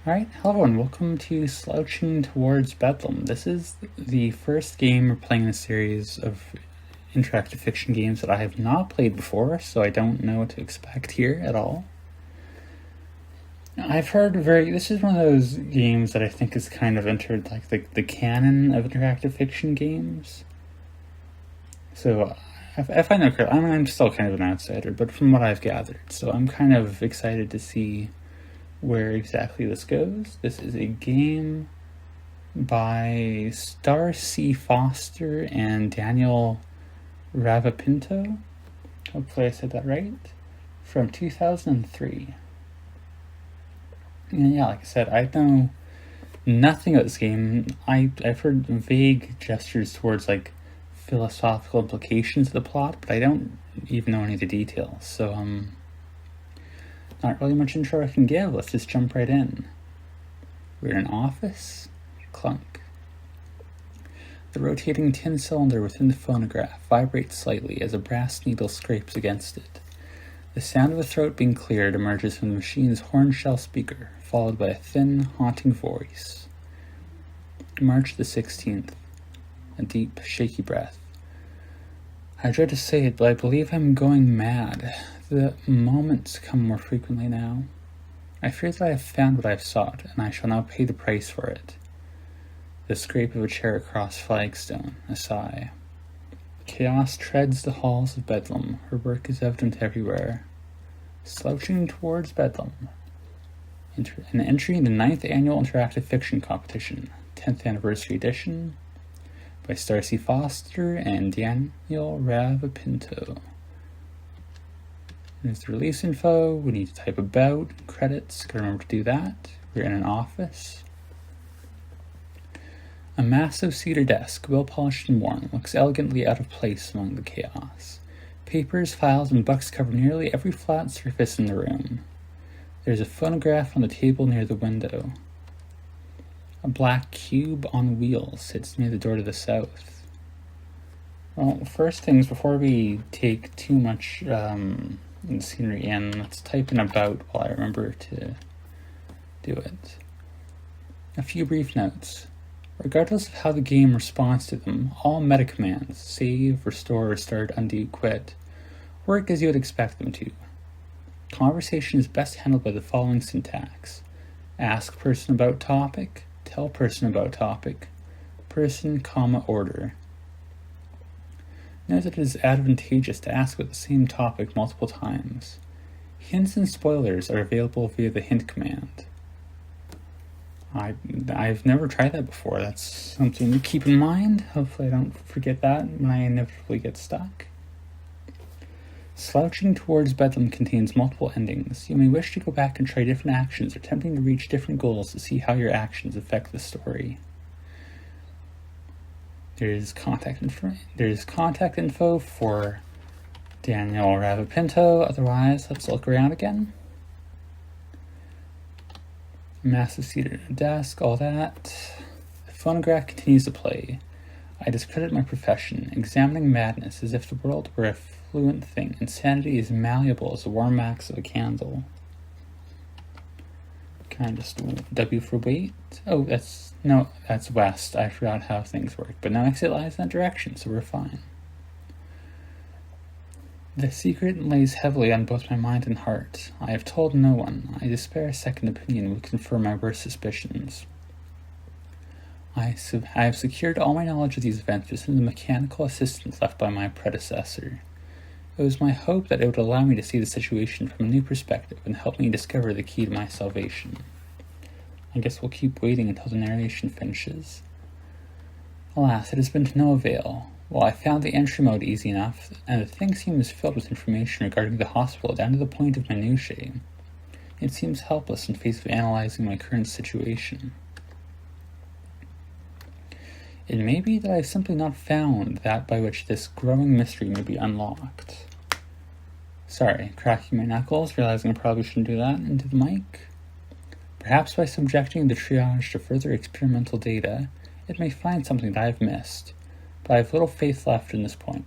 Alright, hello and welcome to Slouching Towards Bedlam. This is the first game we're playing in a series of interactive fiction games that I have not played before, so I don't know what to expect here at all. I've heard this is one of those games that I think has kind of entered like the canon of interactive fiction games. So if I know correctly, I'm still kind of an outsider, but from what I've gathered, so I'm kind of excited to see where exactly this goes. This is a game by Star C. Foster and Daniel Ravapinto. Hopefully I said that right. From 2003. And yeah, like I said, I know nothing about this game. I've heard vague gestures towards like philosophical implications of the plot, but I don't even know any of the details. So not really much intro I can give. Let's just jump right in. We're in an office. Clunk. The rotating tin cylinder within the phonograph vibrates slightly as a brass needle scrapes against it. The sound of a throat being cleared emerges from the machine's horn shell speaker, followed by a thin, haunting voice. March the 16th. A deep, shaky breath. I dread to say it, but I believe I'm going mad. The moments come more frequently now. I fear that I have found what I have sought, and I shall now pay the price for it. The scrape of a chair across flagstone, a sigh. Chaos treads the halls of Bedlam. Her work is evident everywhere. Slouching Towards Bedlam. An entry in the 9th Annual Interactive Fiction Competition, 10th Anniversary Edition, by Star C. Foster and Daniel Ravapinto. There's the release info. We need to type about, credits, gotta remember to do that. We're in an office. A massive cedar desk, well polished and worn, looks elegantly out of place among the chaos. Papers, files, and books cover nearly every flat surface in the room. There's a phonograph on the table near the window. A black cube on wheels sits near the door to the south. Well, first things, before we take too much scenery in, let's type in about while I remember to do it. A few brief notes. Regardless of how the game responds to them, all meta commands, save, restore, restart, undo, quit, work as you would expect them to. Conversation is best handled by the following syntax. Ask person about topic, tell person about topic, person, order. Note that it is advantageous to ask about the same topic multiple times. Hints and spoilers are available via the hint command. I've never tried that before. That's something to keep in mind. Hopefully I don't forget that when I inevitably get stuck. Slouching Towards Bedlam contains multiple endings. You may wish to go back and try different actions, attempting to reach different goals to see how your actions affect the story. There's contact info for Daniel Ravapinto. Otherwise, let's look around again. Massive cedar desk, all that. The phonograph continues to play. I discredit my profession, examining madness as if the world were a fluent thing. Insanity is malleable as the warm wax of a candle. Can I just W for wait? Oh, that's west. I forgot how things work, but now exit lies in that direction, so we're fine. The secret lays heavily on both my mind and heart. I have told no one. I despair a second opinion would confirm my worst suspicions. I have secured all my knowledge of these events within the mechanical assistance left by my predecessor. It was my hope that it would allow me to see the situation from a new perspective and help me discover the key to my salvation. I guess we'll keep waiting until the narration finishes. Alas, it has been to no avail. While I found the entry mode easy enough, and the thing seems filled with information regarding the hospital down to the point of minutiae, it seems helpless in face of analyzing my current situation. It may be that I have simply not found that by which this growing mystery may be unlocked. Sorry, cracking my knuckles, realizing I probably shouldn't do that into the mic. Perhaps by subjecting the triage to further experimental data, it may find something that I have missed, but I have little faith left in this point.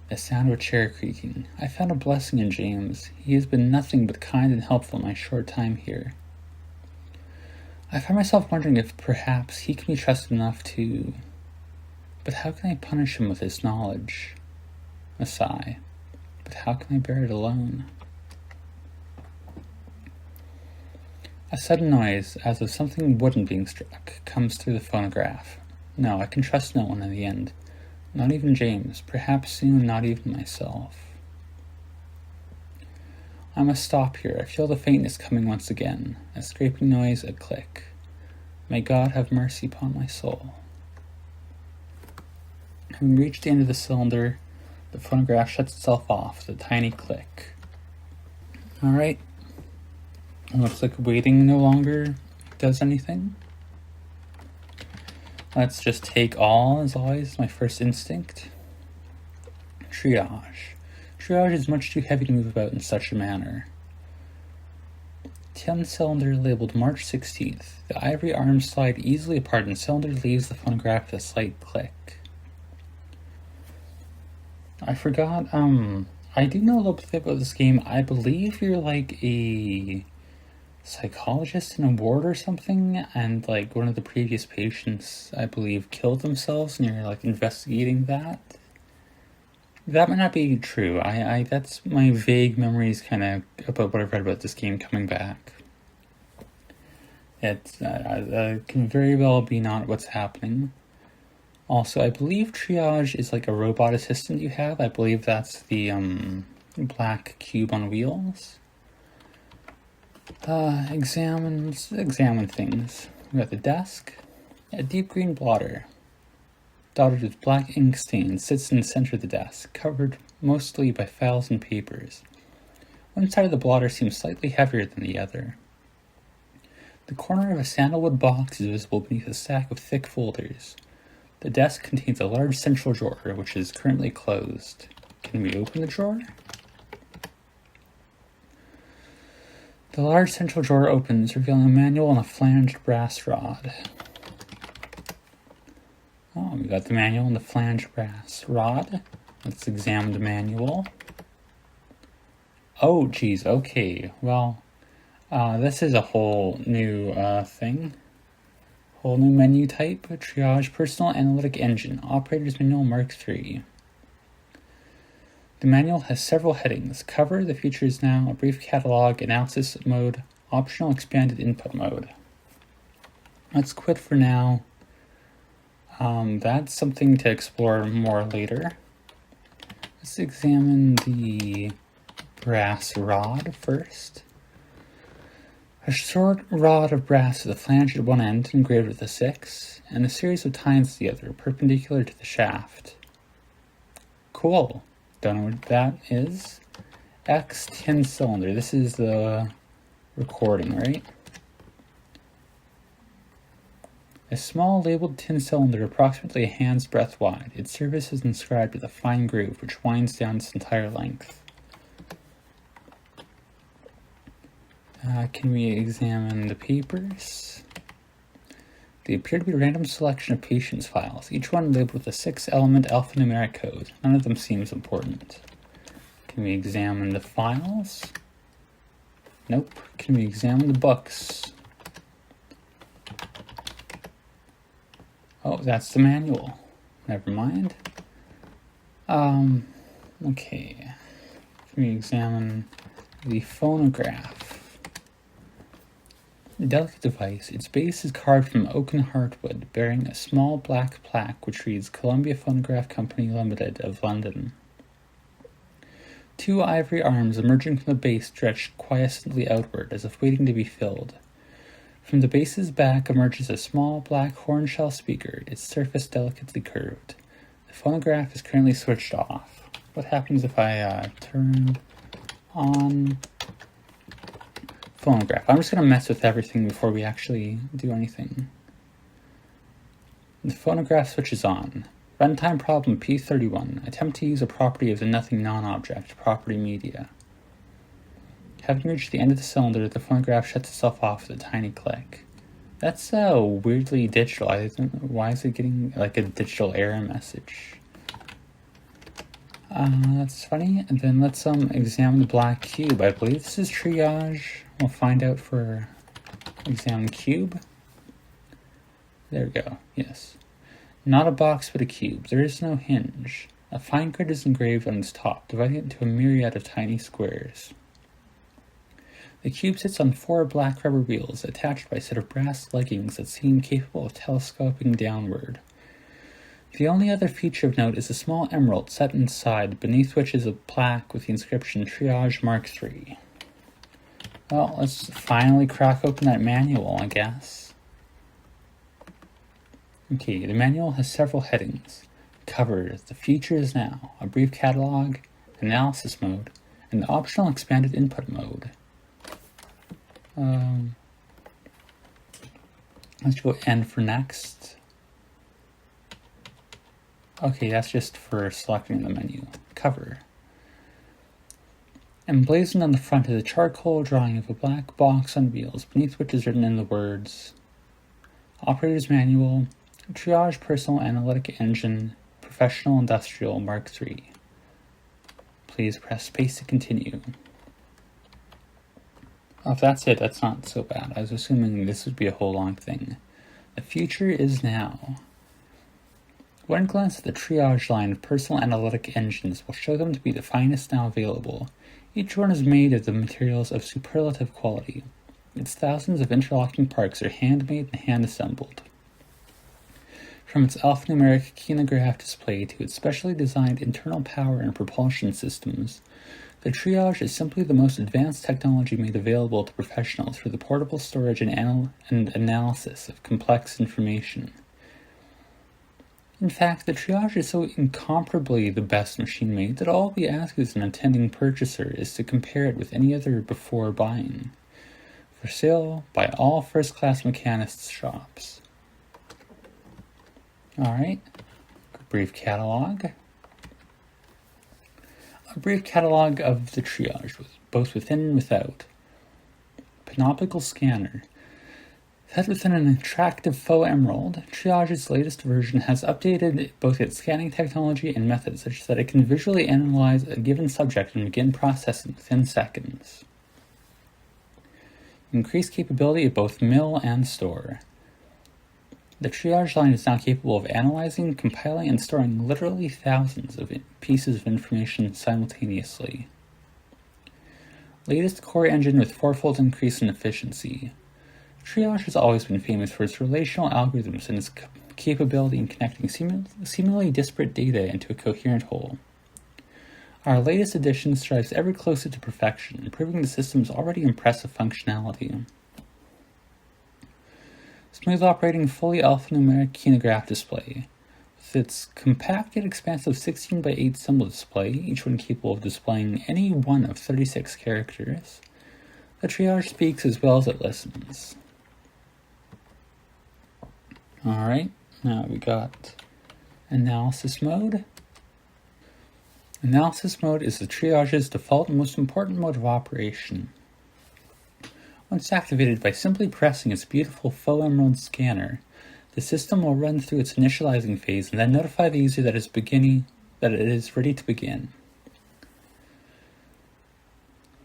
The sound of a chair creaking. I found a blessing in James. He has been nothing but kind and helpful in my short time here. I find myself wondering if perhaps he can be trusted enough to... But how can I punish him with his knowledge? A sigh. But how can I bear it alone? A sudden noise, as of something wooden being struck, comes through the phonograph. No, I can trust no one in the end. Not even James. Perhaps soon not even myself. I must stop here. I feel the faintness coming once again. A scraping noise, a click. May God have mercy upon my soul. Having reached the end of the cylinder, the phonograph shuts itself off with a tiny click. Alright. It looks like waiting no longer does anything. Let's just take all, as always, my first instinct. Triage. Triage is much too heavy to move about in such a manner. 10 cylinder labeled March 16th. The ivory arms slide easily apart and cylinder leaves the phonograph with a slight click. I forgot, I do know a little bit about this game. I believe you're like a psychologist in a ward or something, and like one of the previous patients, I believe, killed themselves, and you're like investigating that. That might not be true. I that's my vague memories kind of about what I've read about this game coming back. It can very well be not what's happening. Also, I believe triage is like a robot assistant you have. I believe that's the black cube on wheels. Examine things. We got the desk. A deep green blotter, dotted with black ink stains, sits in the center of the desk, covered mostly by files and papers. One side of the blotter seems slightly heavier than the other. The corner of a sandalwood box is visible beneath a stack of thick folders. The desk contains a large central drawer, which is currently closed. Can we open the drawer? The large central drawer opens, revealing a manual and a flanged brass rod. Oh, we got the manual and the flanged brass rod. Let's examine the manual. Oh, geez, okay. Well, this is a whole new thing. Whole new menu type. Triage Personal Analytic Engine. Operator's Manual Mark III. The manual has several headings. Cover, the features now, a brief catalog, analysis mode, optional expanded input mode. Let's quit for now. That's something to explore more later. Let's examine the brass rod first. A short rod of brass with a flange at one end engraved with a 6, and a series of tines at the other, perpendicular to the shaft. Cool. Don't know what that is. X 10 cylinder. This is the recording, right? A small labeled tin cylinder approximately a hand's breadth wide. Its surface is inscribed with a fine groove which winds down its entire length. Can we examine the papers? They appear to be a random selection of patients' files, each one labeled with a 6-element alphanumeric code. None of them seems important. Can we examine the files? Nope. Can we examine the books? Oh, that's the manual. Never mind. Okay. Can we examine the phonograph? A delicate device, its base is carved from oaken heartwood, bearing a small black plaque which reads Columbia Phonograph Company Limited of London. 2 ivory arms emerging from the base stretch quiescently outward, as if waiting to be filled. From the base's back emerges a small black horn-shell speaker, its surface delicately curved. The phonograph is currently switched off. What happens if I turn on phonograph? I'm just going to mess with everything before we actually do anything. The phonograph switches on. Runtime problem P31. Attempt to use a property of the nothing non-object, property media. Having reached the end of the cylinder, the phonograph shuts itself off with a tiny click. That's weirdly digital. Why is it getting like a digital error message? That's funny. And then let's examine the black cube. I believe this is triage. We'll find out for examine cube. There we go. Yes. Not a box, but a cube. There is no hinge. A fine grid is engraved on its top, dividing it into a myriad of tiny squares. The cube sits on 4 black rubber wheels attached by a set of brass leggings that seem capable of telescoping downward. The only other feature of note is a small emerald set inside, beneath which is a plaque with the inscription Triage Mark III. Well, let's finally crack open that manual, I guess. Okay, the manual has several headings. Covered, the features now, a brief catalog, analysis mode, and the optional expanded input mode. Let's go N for next. Okay, that's just for selecting the menu. Cover. Emblazoned on the front is a charcoal drawing of a black box on wheels, beneath which is written in the words Operator's Manual, Triage Personal Analytic Engine, Professional Industrial Mark III. Please press space to continue. Oh, if that's it, that's not so bad. I was assuming this would be a whole long thing. The future is now. One glance at the triage line of personal analytic engines will show them to be the finest now available. Each one is made of the materials of superlative quality. Its thousands of interlocking parts are handmade and hand-assembled. From its alphanumeric kinograph display to its specially designed internal power and propulsion systems, the triage is simply the most advanced technology made available to professionals for the portable storage and analysis of complex information. In fact, the triage is so incomparably the best machine made that all we ask as an intending purchaser is to compare it with any other before buying. For sale by all first-class mechanists' shops. Alright, brief catalog. A brief catalog of the triage, both within and without. Panoptical scanner. Set within an attractive faux emerald, Triage's latest version has updated both its scanning technology and methods such that it can visually analyze a given subject and begin processing within seconds. Increased capability of both mill and store. The triage line is now capable of analyzing, compiling, and storing literally thousands of pieces of information simultaneously. Latest core engine with 4-fold increase in efficiency. Triage has always been famous for its relational algorithms and its capability in connecting seemingly disparate data into a coherent whole. Our latest edition strives ever closer to perfection, improving the system's already impressive functionality. Smooth operating fully alphanumeric kinograph display. With its compact yet expansive 16:8 symbol display, each one capable of displaying any one of 36 characters, the triage speaks as well as it listens. Alright, now we got analysis mode. Analysis mode is the triage's default and most important mode of operation. Once activated by simply pressing its beautiful faux emerald scanner, the system will run through its initializing phase and then notify the user that it is ready to begin.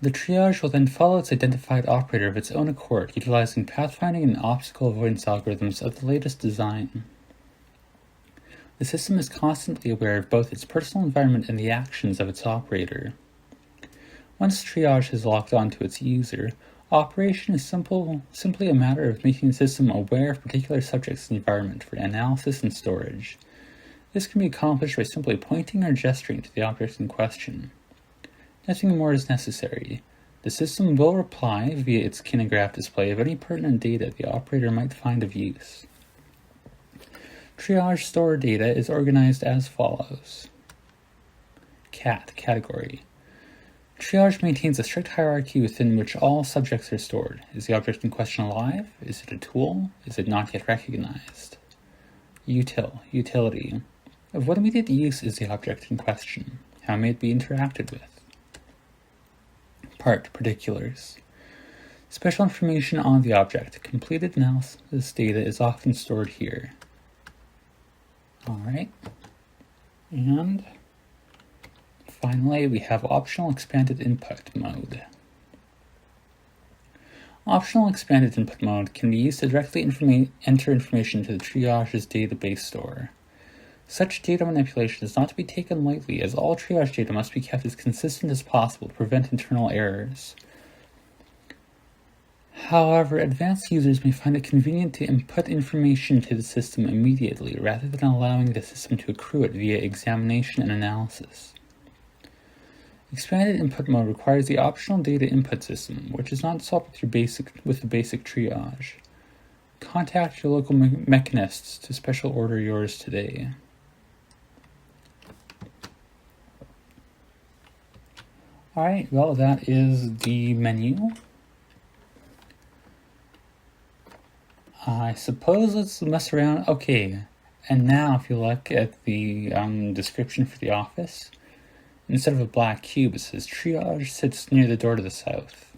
The triage will then follow its identified operator of its own accord, utilizing pathfinding and obstacle avoidance algorithms of the latest design. The system is constantly aware of both its personal environment and the actions of its operator. Once triage has locked onto its user, operation is simply a matter of making the system aware of particular subjects and environment for analysis and storage. This can be accomplished by simply pointing or gesturing to the object in question. Nothing more is necessary. The system will reply via its kinograph display of any pertinent data the operator might find of use. Triage store data is organized as follows. Category. Triage maintains a strict hierarchy within which all subjects are stored. Is the object in question alive? Is it a tool? Is it not yet recognized? Utility. Of what immediate use is the object in question? How may it be interacted with? Particulars. Special information on the object. Completed analysis data is often stored here. Alright. And finally, we have optional expanded input mode. Optional expanded input mode can be used to directly enter information to the triage's database store. Such data manipulation is not to be taken lightly, as all triage data must be kept as consistent as possible to prevent internal errors. However, advanced users may find it convenient to input information to the system immediately, rather than allowing the system to accrue it via examination and analysis. Expanded input mode requires the optional data input system, which is not solved with the basic triage. Contact your local mechanists to special order yours today. Alright, well, that is the menu. I suppose let's mess around. Okay, and now if you look at the description for the office, instead of a black cube, it says triage sits near the door to the south.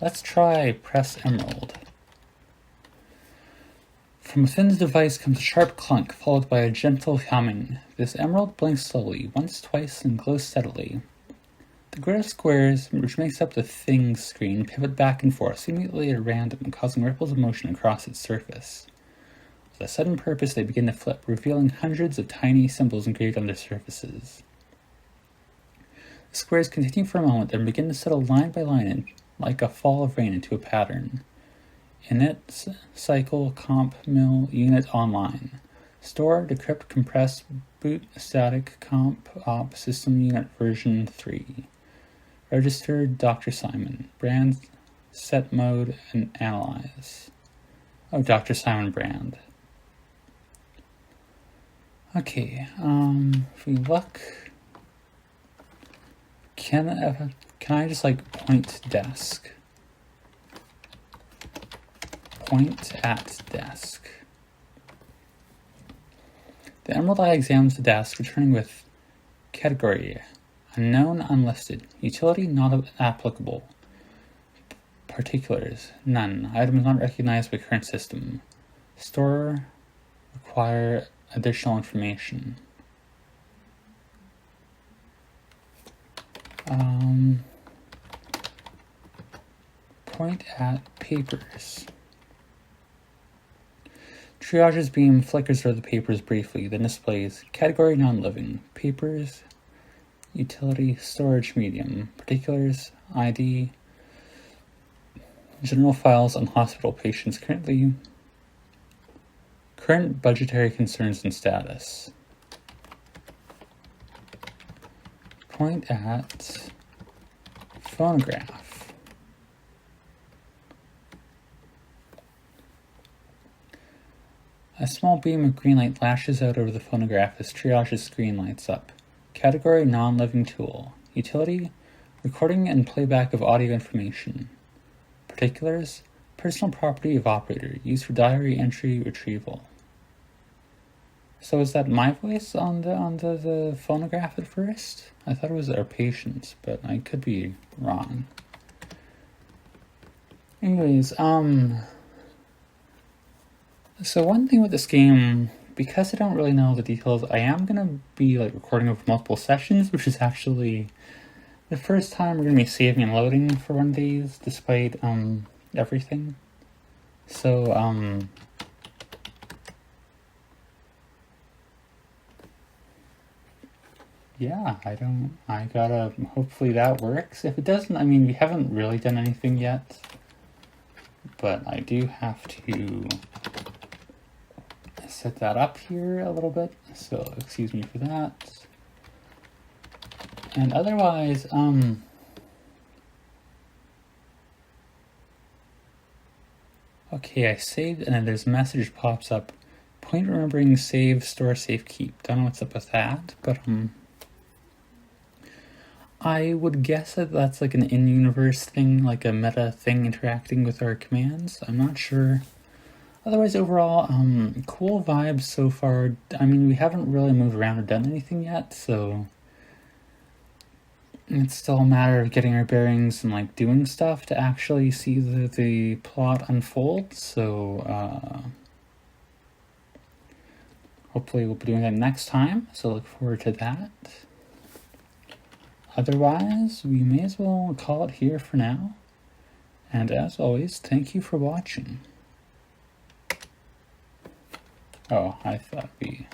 Let's try press emerald. From within the device comes a sharp clunk, followed by a gentle humming. This emerald blinks slowly, once, twice, and glows steadily. The grid of squares, which makes up the things screen, pivot back and forth, seemingly at random, causing ripples of motion across its surface. With a sudden purpose, they begin to flip, revealing hundreds of tiny symbols engraved on their surfaces. The squares continue for a moment, then begin to settle line by line, like a fall of rain, into a pattern. Init, cycle, comp, mill, unit, online. Store, decrypt, compress, boot, static, comp, op, system unit version 3. Register, Dr. Simon. Brand, set mode, and analyze. Oh, Dr. Simon brand. Okay, if we look, can I just like point desk? Point at desk. The emerald eye examines the desk, returning with category unknown, unlisted, utility not applicable, particulars none, items not recognized by current system, store require additional information. Point at papers. Triage's beam flickers through the papers briefly, then displays category non-living, papers, utility, storage medium, particulars, ID, general files on hospital patients current budgetary concerns and status. Point at phonograph. A small beam of green light lashes out over the phonograph as Triage's screen lights up. Category non-living tool. Utility, recording and playback of audio information. Particulars, personal property of operator, used for diary entry retrieval. So is that my voice on the phonograph at first? I thought it was our patient's, but I could be wrong. Anyways, so one thing with this game, because I don't really know the details, I am going to be like recording over multiple sessions, which is actually the first time we're going to be saving and loading for one of these, despite everything. So, yeah, hopefully that works. If it doesn't, I mean, we haven't really done anything yet, but I do have to set that up here a little bit, so excuse me for that. And otherwise, okay, I saved, and then there's a message pops up. Point remembering save, store, save, keep. Don't know what's up with that, but I would guess that that's like an in-universe thing, like a meta thing interacting with our commands. I'm not sure. Otherwise, overall, cool vibes so far. I mean, we haven't really moved around or done anything yet, so it's still a matter of getting our bearings and like doing stuff to actually see the plot unfold. So hopefully we'll be doing that next time. So look forward to that. Otherwise, we may as well call it here for now. And as always, thank you for watching. Oh, I thought we